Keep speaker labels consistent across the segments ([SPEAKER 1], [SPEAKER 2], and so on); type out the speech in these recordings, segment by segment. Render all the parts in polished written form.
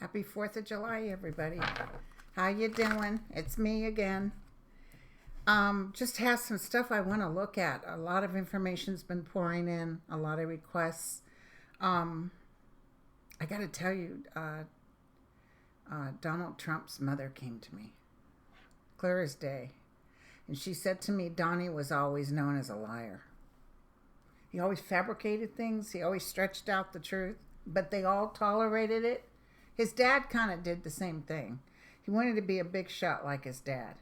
[SPEAKER 1] Happy 4th of July, everybody. How you doing? It's me again. Just have some stuff I want to look at. A lot of information's been pouring in, a lot of requests. I got to tell you, Donald Trump's mother came to me, clear as day. And she said to me, Donnie was always known as a liar. He always fabricated things. He always stretched out the truth, but they all tolerated it. His dad kind of did the same thing. He wanted to be a big shot like his dad.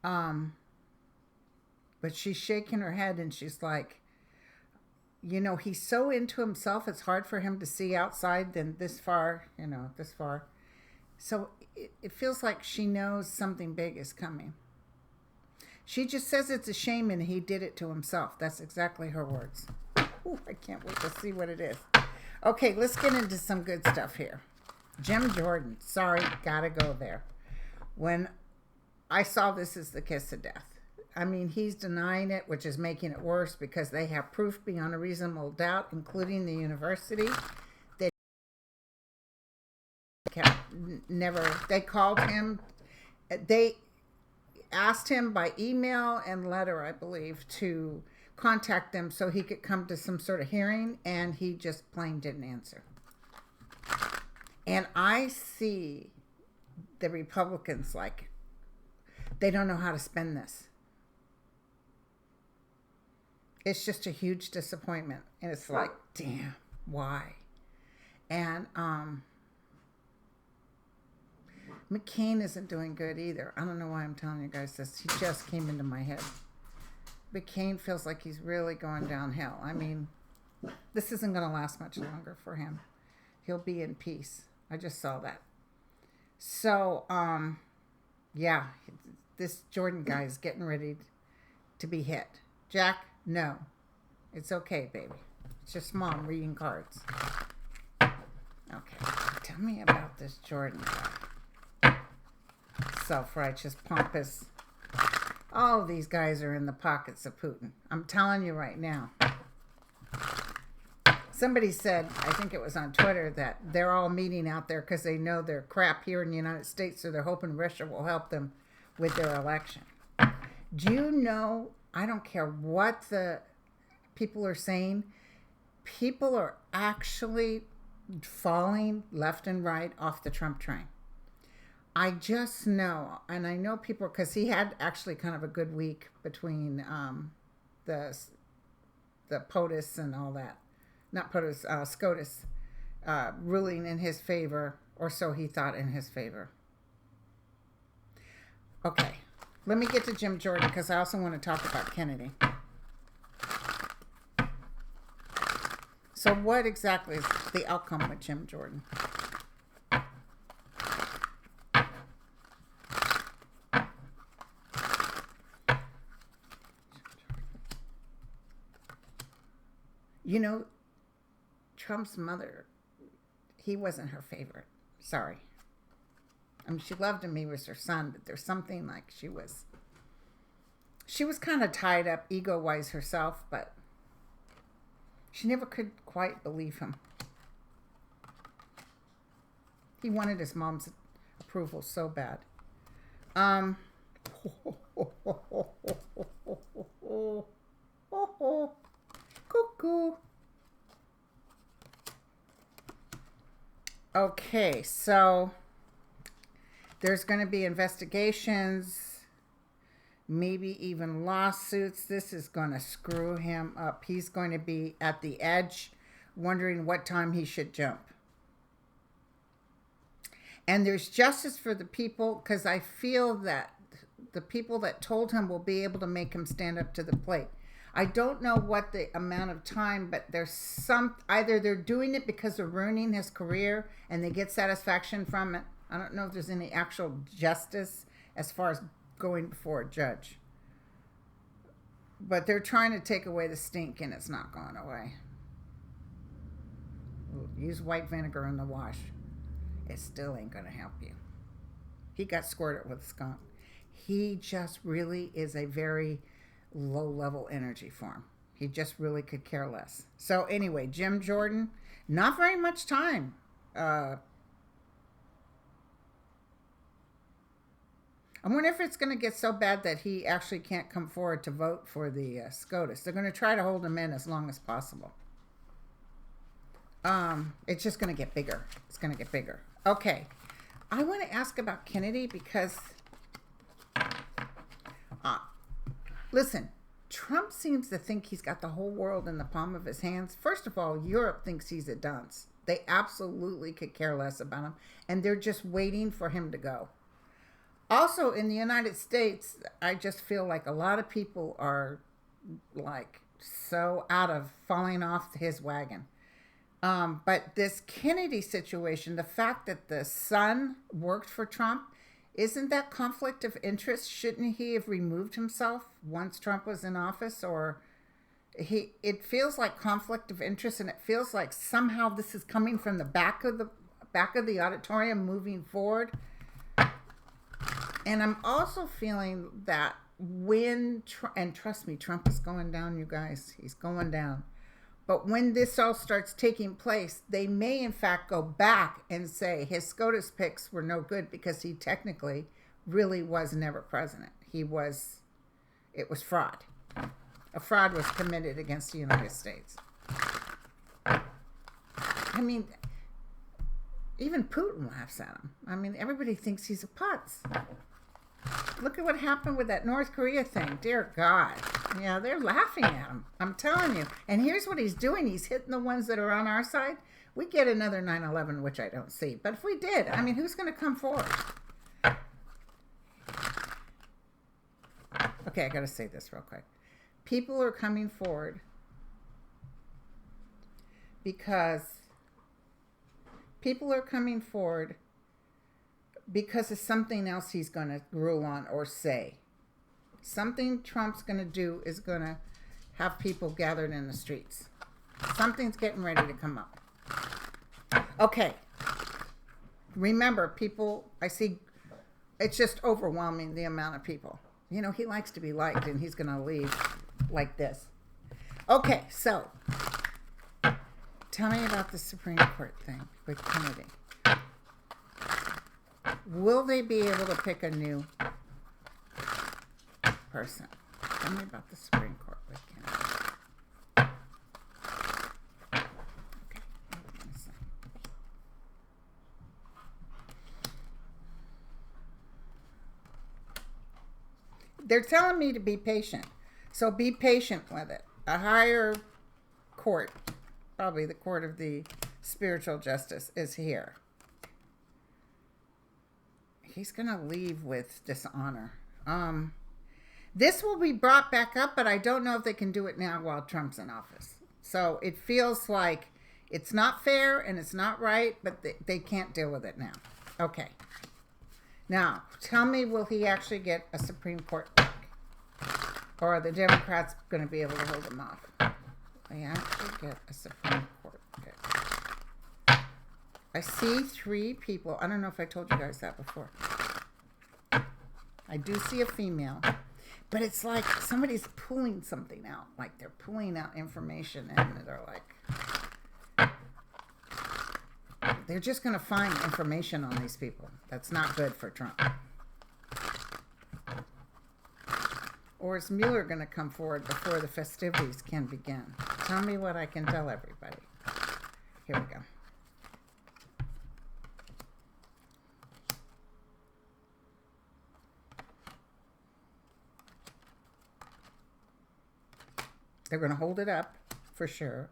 [SPEAKER 1] But she's shaking her head and she's like, you know, he's so into himself, it's hard for him to see outside than this far, this far. So it feels like she knows something big is coming. She just says it's a shame and he did it to himself. That's exactly her words. Ooh, I can't wait to see what it is. Okay, let's get into some good stuff here. Jim Jordan. Sorry, gotta go there. When I saw this as the kiss of death. I mean, he's denying it, which is making it worse because they have proof beyond a reasonable doubt, including the university, that they called him, they asked him by email and letter, I believe, to contact them so he could come to some sort of hearing, and he just plain didn't answer. And I see the Republicans like they don't know how to spend this. It's just a huge disappointment, and it's like, damn, why? And McCain isn't doing good either. I don't know why I'm telling you guys this. He just came into my head. McCain feels like he's really going downhill. I mean, this isn't going to last much longer for him. He'll be in peace. I just saw that. So, yeah, this Jordan guy is getting ready to be hit. Jack, no. It's okay, baby. It's just mom reading cards. Okay, tell me about this Jordan guy. Self-righteous, pompous. All of these guys are in the pockets of Putin. I'm telling you right now. Somebody said, I think it was on Twitter, that they're all meeting out there because they know they're crap here in the United States, so they're hoping Russia will help them with their election. Do you know, I don't care what the people are saying, people are actually falling left and right off the Trump train. I just know, and I know people, because he had actually kind of a good week between the POTUS and all that. Not POTUS, SCOTUS ruling in his favor, or so he thought in his favor. Okay, let me get to Jim Jordan, because I also want to talk about Kennedy. So what exactly is the outcome with Jim Jordan? You know, Trump's mother, he wasn't her favorite. Sorry. I mean, she loved him. He was her son, but there's something like she was kind of tied up ego-wise herself, but she never could quite believe him. He wanted his mom's approval so bad. Cuckoo. Okay, so there's going to be investigations, maybe even lawsuits. This is going to screw him up. He's going to be at the edge, wondering what time he should jump. And there's justice for the people, because I feel that the people that told him will be able to make him stand up to the plate. I don't know what the amount of time, but there's either they're doing it because they're ruining his career and they get satisfaction from it. I don't know if there's any actual justice as far as going before a judge. But they're trying to take away the stink, and it's not going away. Use white vinegar in the wash. It still ain't going to help you. He got squirted with skunk. He just really is a very low-level energy form. He just really could care less. So anyway, Jim Jordan, not very much time. I wonder if it's going to get so bad that he actually can't come forward to vote for the SCOTUS. They're going to try to hold him in as long as possible. It's just going to get bigger. It's going to get bigger. Okay. I want to ask about Kennedy because, listen, Trump seems to think he's got the whole world in the palm of his hands. First of all, Europe thinks he's a dunce. They absolutely could care less about him, and they're just waiting for him to go. Also, in the United States, I just feel like a lot of people are like so out of falling off his wagon. But this Kennedy situation, the fact that the son worked for Trump, isn't that conflict of interest? Shouldn't he have removed himself once Trump was in office? Or it feels like conflict of interest, and it feels like somehow this is coming from the back of the auditorium moving forward. And I'm also feeling that when, and trust me, Trump is going down, you guys. He's going down. But when this all starts taking place, they may in fact go back and say his SCOTUS picks were no good because he technically really was never president. It was fraud. A fraud was committed against the United States. I mean, even Putin laughs at him. I mean, everybody thinks he's a putz. Look at what happened with that North Korea thing. Dear God. Yeah, they're laughing at him. I'm telling you. And here's what he's doing. He's hitting the ones that are on our side. We get another 9/11, which I don't see. But if we did, I mean, who's going to come forward? Okay, I got to say this real quick. People are coming forward because of something else he's going to rule on or say. Something Trump's going to do is going to have people gathered in the streets. Something's getting ready to come up. Okay. Remember, people, I see, it's just overwhelming the amount of people. You know, he likes to be liked, and he's going to leave like this. Okay, so tell me about the Supreme Court thing with Kennedy. Will they be able to pick a new person? Tell me about the Supreme Court with Kennedy. Okay, hold on a second. They're telling me to be patient. So be patient with it. A higher court, probably the court of the spiritual justice, is here. He's going to leave with dishonor. This will be brought back up, but I don't know if they can do it now while Trump's in office. So it feels like it's not fair and it's not right, but they can't deal with it now. Okay. Now, tell me, will he actually get a Supreme Court pick? Or are the Democrats going to be able to hold him off? Will he actually get a Supreme Court pick? I see 3 people. I don't know if I told you guys that before. I do see a female. But it's like somebody's pulling something out. Like they're pulling out information and they're like... They're just going to find information on these people. That's not good for Trump. Or is Mueller going to come forward before the festivities can begin? Tell me what I can tell everybody. Here we go. They're going to hold it up for sure.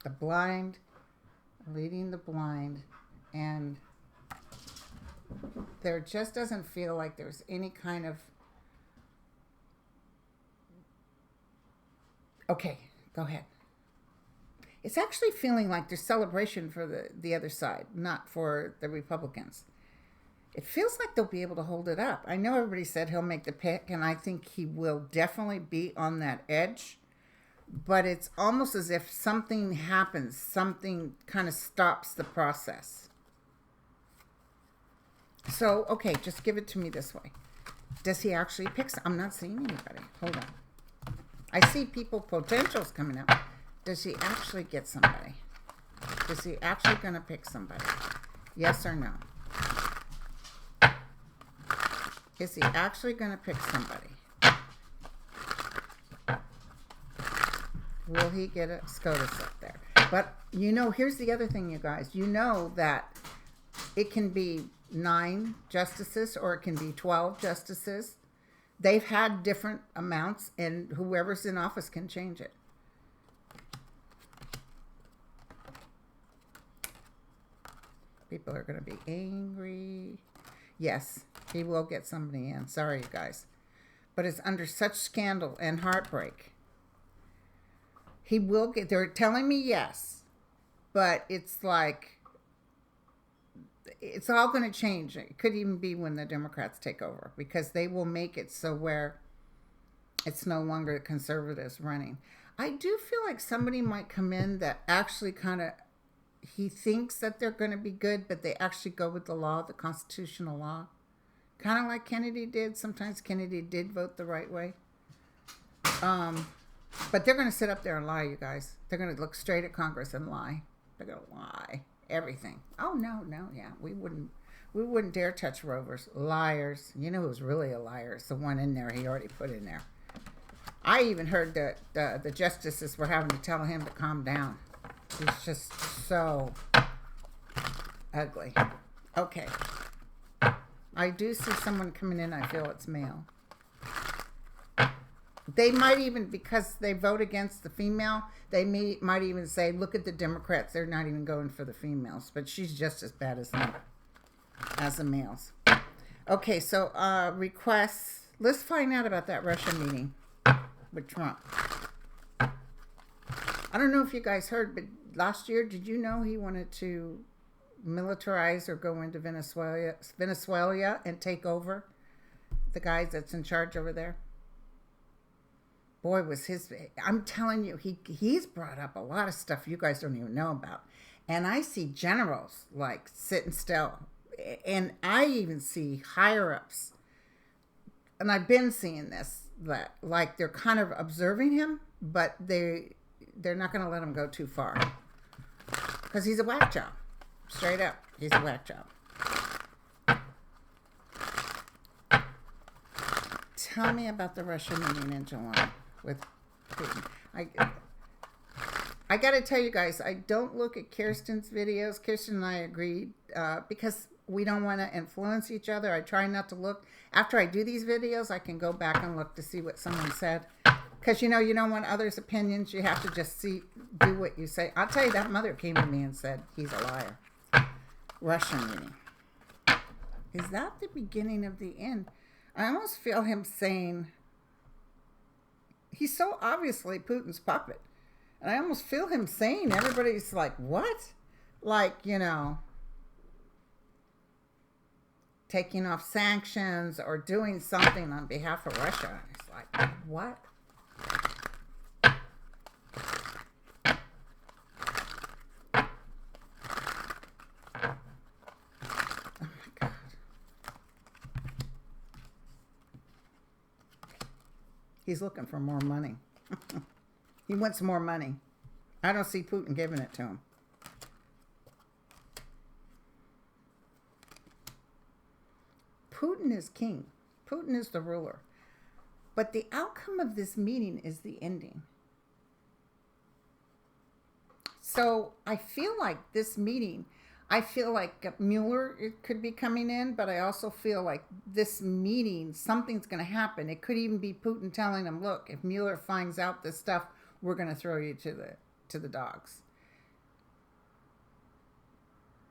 [SPEAKER 1] The blind, leading the blind, and there just doesn't feel like there's any kind of... Okay, go ahead. It's actually feeling like there's celebration for the other side, not for the Republicans. It feels like they'll be able to hold it up. I know everybody said he'll make the pick, and I think he will definitely be on that edge. But it's almost as if something happens, something kind of stops the process. So, okay, just give it to me this way. Does he actually pick? I'm not seeing anybody. Hold on. I see people, potentials coming up. Does he actually get somebody? Is he actually going to pick somebody? Yes or no? Is he actually going to pick somebody? Will he get a SCOTUS up there? But, you know, here's the other thing, you guys. You know that it can be 9 justices or it can be 12 justices. They've had different amounts, and whoever's in office can change it. People are going to be angry. Yes, he will get somebody in. Sorry, you guys. But it's under such scandal and heartbreak. He will get, they're telling me yes. But it's like, it's all going to change. It could even be when the Democrats take over, because they will make it so where it's no longer the conservatives running. I do feel like somebody might come in that actually kind of, he thinks that they're going to be good, but they actually go with the law, the constitutional law. Kind of like Kennedy did. Sometimes Kennedy did vote the right way. But they're going to sit up there and lie, you guys. They're going to look straight at Congress and lie. They're going to lie. Everything. Oh, no, yeah. We wouldn't dare touch Rovers. Liars. You know who's really a liar? It's the one in there he already put in there. I even heard that the justices were having to tell him to calm down. He's just so ugly. Okay. I do see someone coming in. I feel it's male. They might even, because they vote against the female, they might even say, look at the Democrats. They're not even going for the females. But she's just as bad as them, as the males. Okay, so requests. Let's find out about that Russia meeting with Trump. I don't know if you guys heard, but last year, did you know he wanted to militarize or go into Venezuela and take over the guys that's in charge over there? Boy, was his... I'm telling you, he's brought up a lot of stuff you guys don't even know about. And I see generals, like, sitting still. And I even see higher-ups. And I've been seeing this, that, like, they're kind of observing him, but they're not going to let him go too far. Because he's a whack job. Straight up. He's a whack job. Tell me about the Russia meeting in July with Putin. I got to tell you guys, I don't look at Kirsten's videos. Kirsten and I agreed because we don't want to influence each other. I try not to look. After I do these videos, I can go back and look to see what someone said. Because, you know, you don't want others' opinions. You have to just do what you say. I'll tell you, that mother came to me and said, he's a liar. Russian meeting. Is that the beginning of the end? I almost feel him saying, he's so obviously Putin's puppet. And I almost feel him saying, everybody's like, what? Like, you know, taking off sanctions or doing something on behalf of Russia. It's like, what? He's looking for more money. He wants more money. I don't see Putin giving it to him. Putin is king. Putin is the ruler. But the outcome of this meeting is the ending. So I feel like this meeting, I feel like Mueller could be coming in, but I also feel like this meeting, something's going to happen. It could even be Putin telling him, look, if Mueller finds out this stuff, we're going to throw you to the dogs.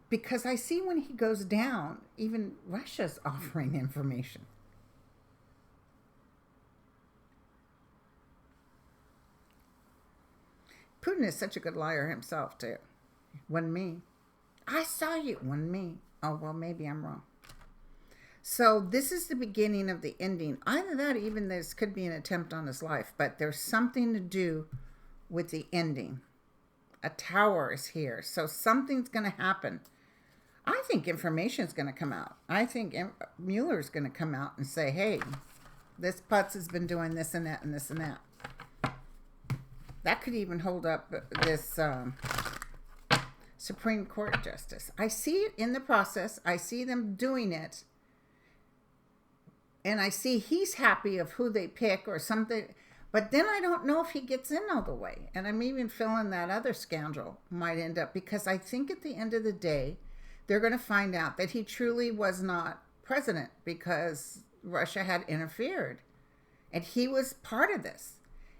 [SPEAKER 1] Because I see when he goes down, even Russia's offering information. Putin is such a good liar himself, too. Wasn't me. I saw you. Wasn't me. Oh, well, maybe I'm wrong. So this is the beginning of the ending. Either that, even this could be an attempt on his life, but there's something to do with the ending. A tower is here, so something's going to happen. I think information is going to come out. I think Mueller's going to come out and say, hey, this putz has been doing this and that and this and that. That could even hold up this Supreme Court justice. I see it in the process. I see them doing it. And I see he's happy of who they pick or something. But then I don't know if he gets in all the way. And I'm even feeling that other scoundrel might end up, because I think at the end of the day, they're going to find out that he truly was not president because Russia had interfered. And he was part of this.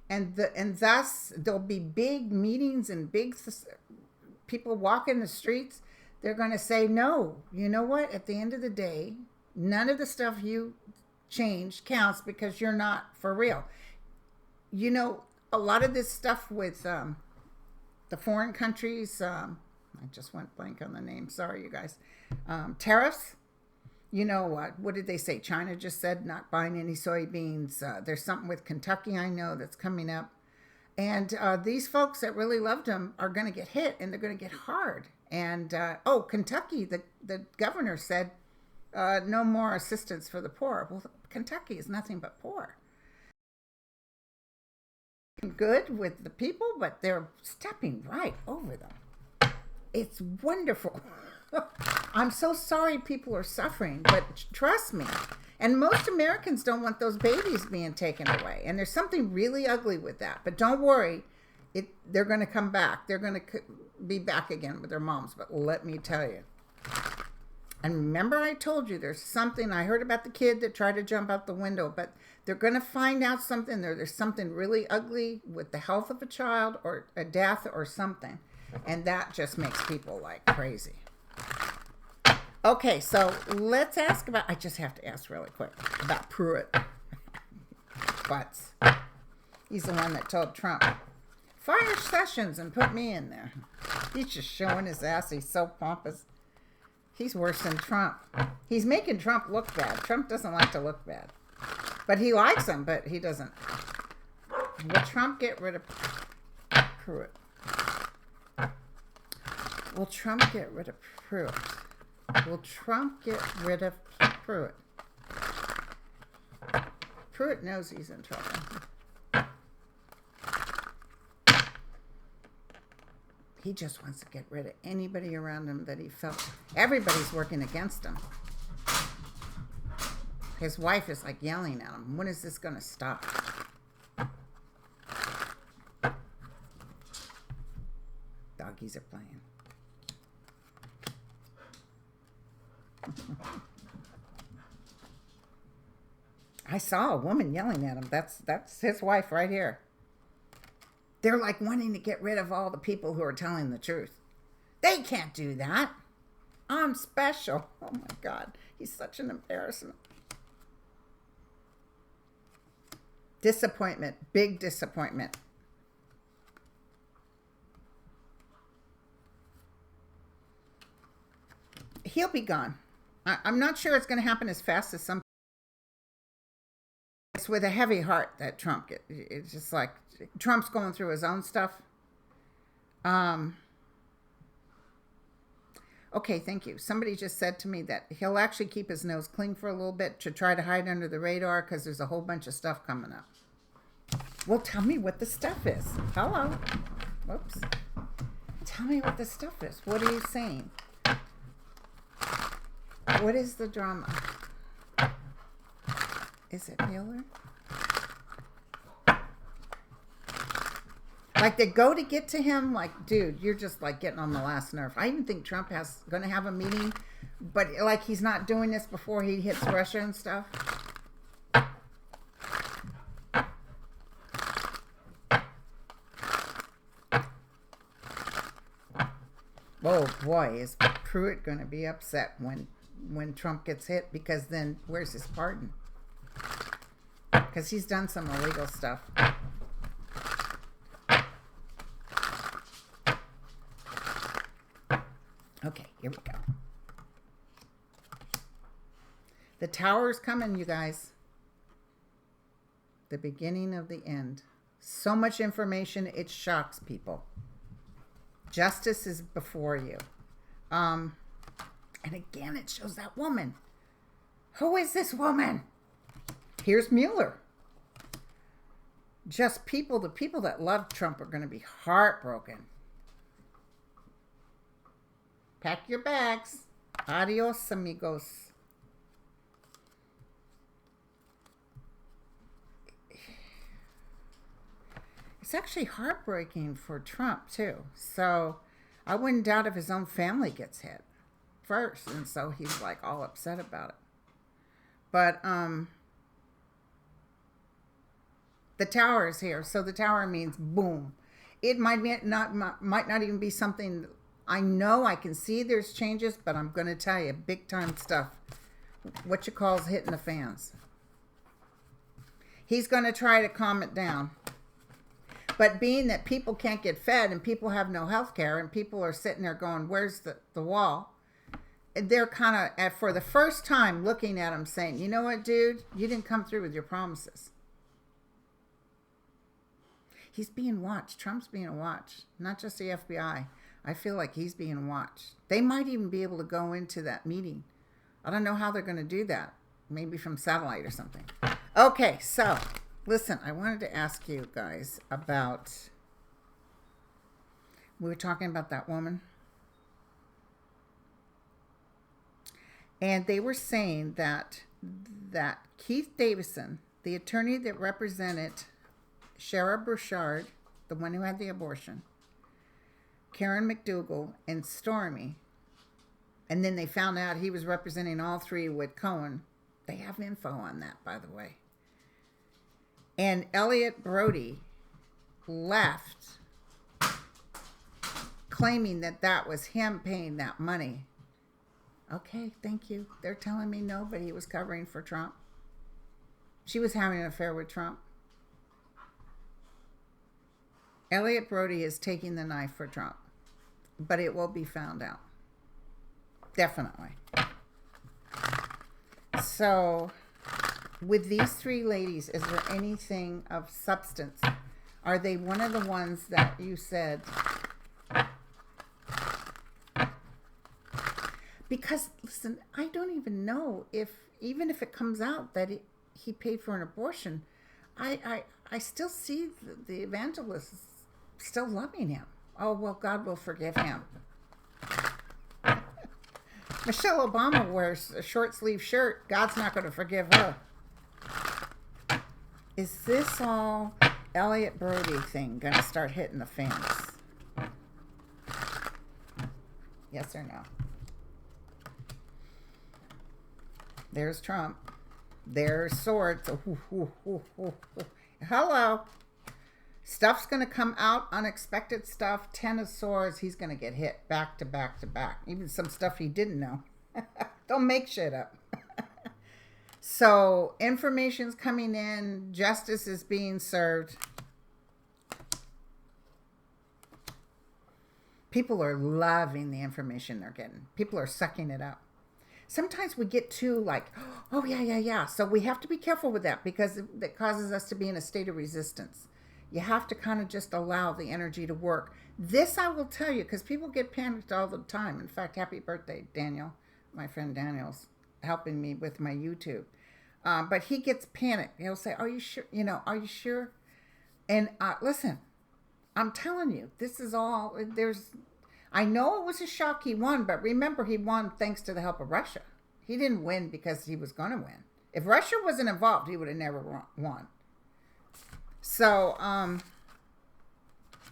[SPEAKER 1] And thus there'll be big meetings and big people walking the streets. They're going to say, no, you know what? At the end of the day, none of the stuff you changed counts because you're not for real. You know, a lot of this stuff with the foreign countries, I just went blank on the name. Sorry, you guys. Tariffs. You know what did they say? China just said not buying any soybeans. There's something with Kentucky, I know, that's coming up. And these folks that really loved him are going to get hit, and they're going to get hard. And, Kentucky, the governor said no more assistance for the poor. Well, Kentucky is nothing but poor. Good with the people, but they're stepping right over them. It's wonderful. I'm so sorry people are suffering, but trust me. And most Americans don't want those babies being taken away. And there's something really ugly with that. But don't worry, they're going to come back. They're going to be back again with their moms. But let me tell you. And remember I told you there's something. I heard about the kid that tried to jump out the window. But they're going to find out something. There's something really ugly with the health of a child or a death or something. And that just makes people like crazy. Okay, so let's ask about, I just have to ask really quick about Pruitt. Butts. He's the one that told Trump, fire Sessions and put me in there. He's just showing his ass. He's so pompous. He's worse than Trump. He's making Trump look bad. Trump doesn't like to look bad. But he likes him, but he doesn't. Will Trump get rid of Pruitt? Will Trump get rid of Pruitt? Will Trump get rid of Pruitt? Pruitt knows he's in trouble. He just wants to get rid of anybody around him that he felt. Everybody's working against him. His wife is like yelling at him. When is this going to stop? Doggies are playing. I saw a woman yelling at him. That's his wife right here. They're like wanting to get rid of all the people who are telling the truth. They can't do that. I'm special. Oh my God. He's such an embarrassment. Disappointment. Big disappointment. He'll be gone. I'm not sure it's going to happen as fast as some. It's with a heavy heart that Trump gets. It's just like Trump's going through his own stuff. Okay, thank you. Somebody just said to me that he'll actually keep his nose clean for a little bit to try to hide under the radar because there's a whole bunch of stuff coming up. Well, tell me what the stuff is. Hello. Whoops. Tell me what the stuff is. What are you saying? What is the drama? Is it Mueller? Like they go to get to him, like, dude, you're just like getting on the last nerve. I even think Trump is going to have a meeting, but like he's not doing this before he hits Russia and stuff. Oh boy, is Pruitt going to be upset when Trump gets hit, because then where's his pardon? Because he's done some illegal stuff. Okay, here we go. The tower's coming, you guys. The beginning of the end. So much information, it shocks people. Justice is before you. And again, it shows that woman. Who is this woman? Here's Mueller. Just people, the people that love Trump are going to be heartbroken. Pack your bags. Adios, amigos. It's actually heartbreaking for Trump, too. So I wouldn't doubt if his own family gets hit first. And so he's like all upset about it. But the tower is here. So the tower means boom. It might not even be something. I know I can see there's changes, but I'm going to tell you big time stuff. What you call is hitting the fans. He's going to try to calm it down. But being that people can't get fed and people have no health care and people are sitting there going, where's the wall? They're kind of, for the first time, looking at him saying, you know what, dude? You didn't come through with your promises. He's being watched. Trump's being watched. Not just the FBI. I feel like he's being watched. They might even be able to go into that meeting. I don't know how they're going to do that. Maybe from satellite or something. Okay, so, listen, I wanted to ask you guys about, we were talking about that woman. And they were saying that Keith Davidson, the attorney that represented Shera Buchard, the one who had the abortion, Karen McDougal, and Stormy, and then they found out he was representing all three with Cohen. They have info on that, by the way. And Elliott Broidy left claiming that was him paying that money. Okay, thank you. They're telling me no, but he was covering for Trump. She was having an affair with Trump. Elliott Broidy is taking the knife for Trump, but it will be found out. Definitely. So, with these three ladies, is there anything of substance? Are they one of the ones that you said? Because, listen, I don't even know even if it comes out that he paid for an abortion, I still see the evangelists still loving him. Oh, well, God will forgive him. Michelle Obama wears a short sleeve shirt. God's not going to forgive her. Is this all Elliott Broidy thing going to start hitting the fans? Yes or no? There's Trump. There's swords. Hello. Stuff's going to come out. Unexpected stuff. 10 of swords. He's going to get hit back to back to back. Even some stuff he didn't know. Don't make shit up. So, information's coming in. Justice is being served. People are loving the information they're getting. People are sucking it up. Sometimes we get too like, oh, yeah. So we have to be careful with that because that causes us to be in a state of resistance. You have to kind of just allow the energy to work. This I will tell you because people get panicked all the time. In fact, happy birthday, Daniel. My friend Daniel's helping me with my YouTube. But he gets panicked. He'll say, are you sure? Are you sure? And listen, I'm telling you, this is all, I know it was a shock he won, but remember he won thanks to the help of Russia. He didn't win because he was going to win. If Russia wasn't involved, he would have never won. So,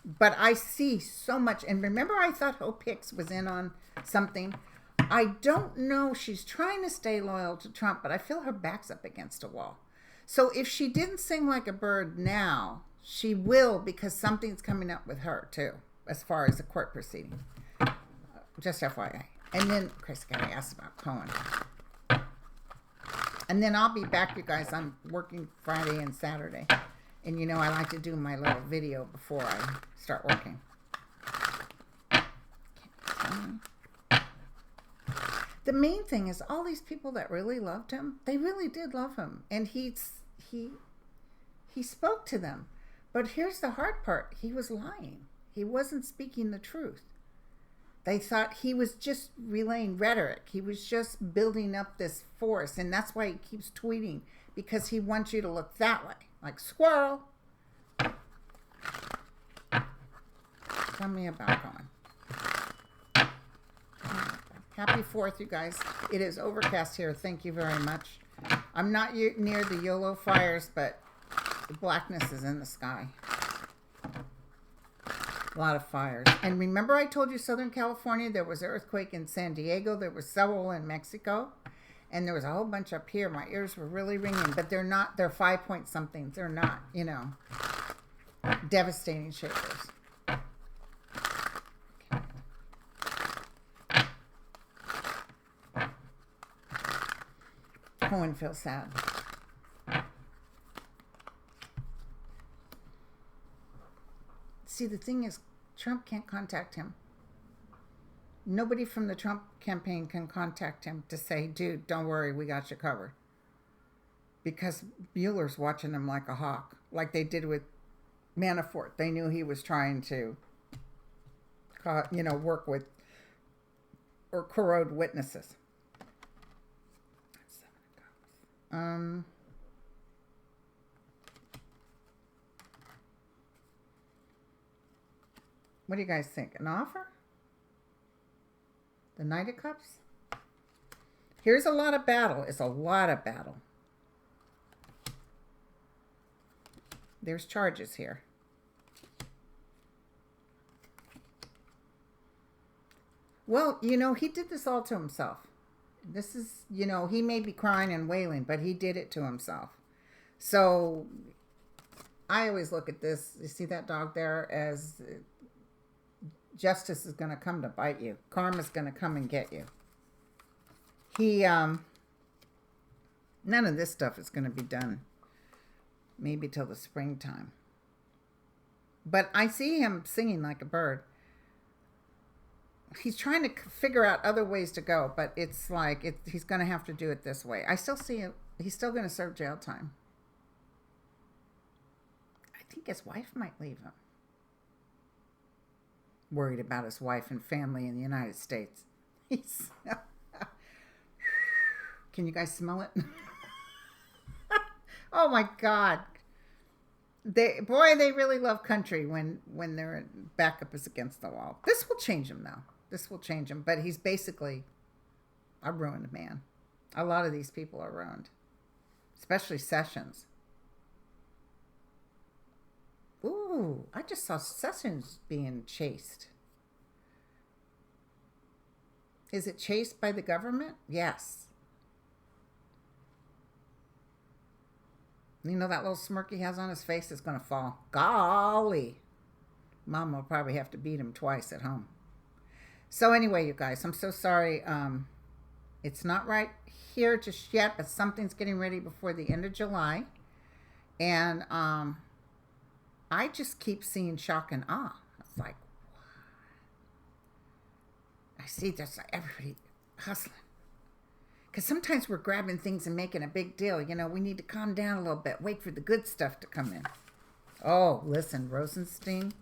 [SPEAKER 1] but I see so much. And remember I thought Hope Hicks was in on something. I don't know. She's trying to stay loyal to Trump, but I feel her back's up against a wall. So if she didn't sing like a bird now, she will because something's coming up with her too, as far as the court proceeding. Just FYI. And then Chris got to ask about Cohen. And then I'll be back, you guys. I'm working Friday and Saturday. And I like to do my little video before I start working. The main thing is all these people that really loved him, they really did love him. And he spoke to them. But here's the hard part. He was lying. He wasn't speaking the truth. They thought he was just relaying rhetoric. He was just building up this force. And that's why he keeps tweeting. Because he wants you to look that way. Like squirrel. Tell me about Cohen. Happy 4th, you guys. It is overcast here. Thank you very much. I'm not near the YOLO fires, but the blackness is in the sky. A lot of fires. And remember I told you Southern California, there was an earthquake in San Diego. There was several in Mexico. And there was a whole bunch up here. My ears were really ringing. But they're not, they're 5-point-something. They're not, you know, devastating shakers. Cohen feels sad. See, the thing is, Trump can't contact him. Nobody from the Trump campaign can contact him to say, dude, don't worry, we got you covered. Because Mueller's watching him like a hawk, like they did with Manafort. They knew he was trying to, you know, work with or corrode witnesses. What do you guys think? An offer? The Knight of Cups? Here's a lot of battle. It's a lot of battle. There's charges here. Well, you know, he did this all to himself. This is, you know, he may be crying and wailing, but he did it to himself. So I always look at this, you see that dog there, as justice is going to come to bite you. Karma's going to come and get you. None of this stuff is going to be done maybe till the springtime. But I see him singing like a bird. He's trying to figure out other ways to go, but it's like he's going to have to do it this way. I still see him. He's still going to serve jail time. I think his wife might leave him. Worried about his wife and family in the United States. He's... Can you guys smell it? Oh my God. They really love country when their backup is against the wall. This will change him though. This will change him. But he's basically a ruined man. A lot of these people are ruined. Especially Sessions. Ooh, I just saw Sessions being chased. Is it chased by the government? Yes. You know that little smirk he has on his face is going to fall. Golly. Mom will probably have to beat him twice at home. So anyway, you guys, I'm so sorry. It's not right here just yet, but something's getting ready before the end of July. And I just keep seeing shock and awe. It's like, what? I see there's everybody hustling. Because sometimes we're grabbing things and making a big deal. You know, we need to calm down a little bit. Wait for the good stuff to come in. Oh, listen, Rosenstein.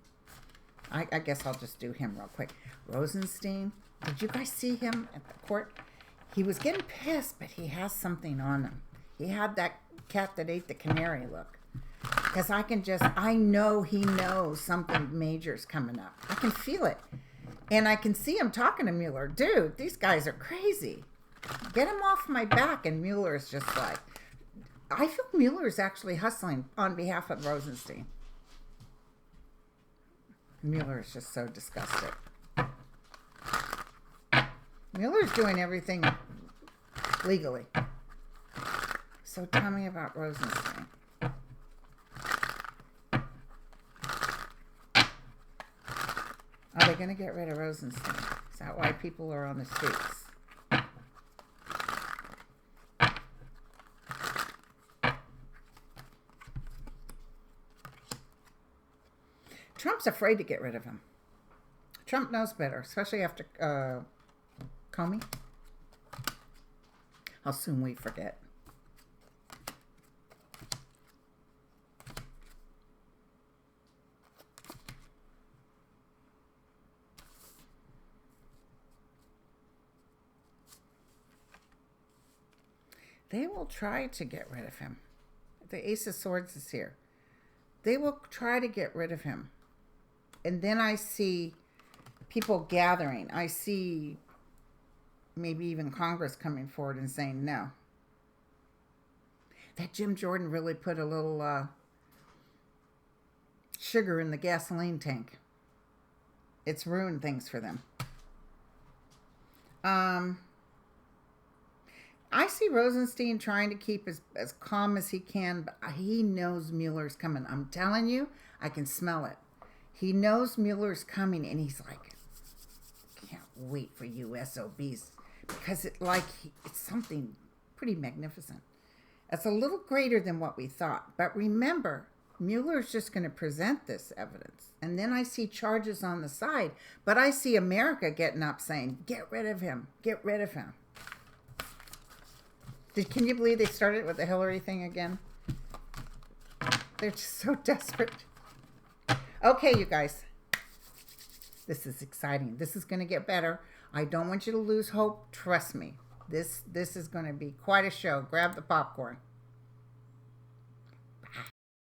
[SPEAKER 1] I guess I'll just do him real quick. Rosenstein, did you guys see him at the court? He was getting pissed, but he has something on him. He had that cat that ate the canary look. Because I know he knows something major's coming up. I can feel it. And I can see him talking to Mueller. Dude, these guys are crazy. Get him off my back. And Mueller is just like, I feel Mueller is actually hustling on behalf of Rosenstein. Mueller is just so disgusted. Mueller's doing everything legally. So tell me about Rosenstein. Are they going to get rid of Rosenstein? Is that why people are on the streets? Trump's afraid to get rid of him. Trump knows better, especially after Comey. How soon we forget. They will try to get rid of him. The Ace of Swords is here. They will try to get rid of him. And then I see people gathering. I see maybe even Congress coming forward and saying no. That Jim Jordan really put a little sugar in the gasoline tank. It's ruined things for them. I see Rosenstein trying to keep as calm as he can, but he knows Mueller's coming. I'm telling you, I can smell it. He knows Mueller's coming, and he's like, can't wait for you SOBs, because it's something pretty magnificent. It's a little greater than what we thought. But remember, Mueller's just going to present this evidence. And then I see charges on the side. But I see America getting up saying, get rid of him. Get rid of him. Can you believe they started with the Hillary thing again? They're just so desperate. Okay, you guys. This is exciting. This is going to get better. I don't want you to lose hope. Trust me. This is going to be quite a show. Grab the popcorn.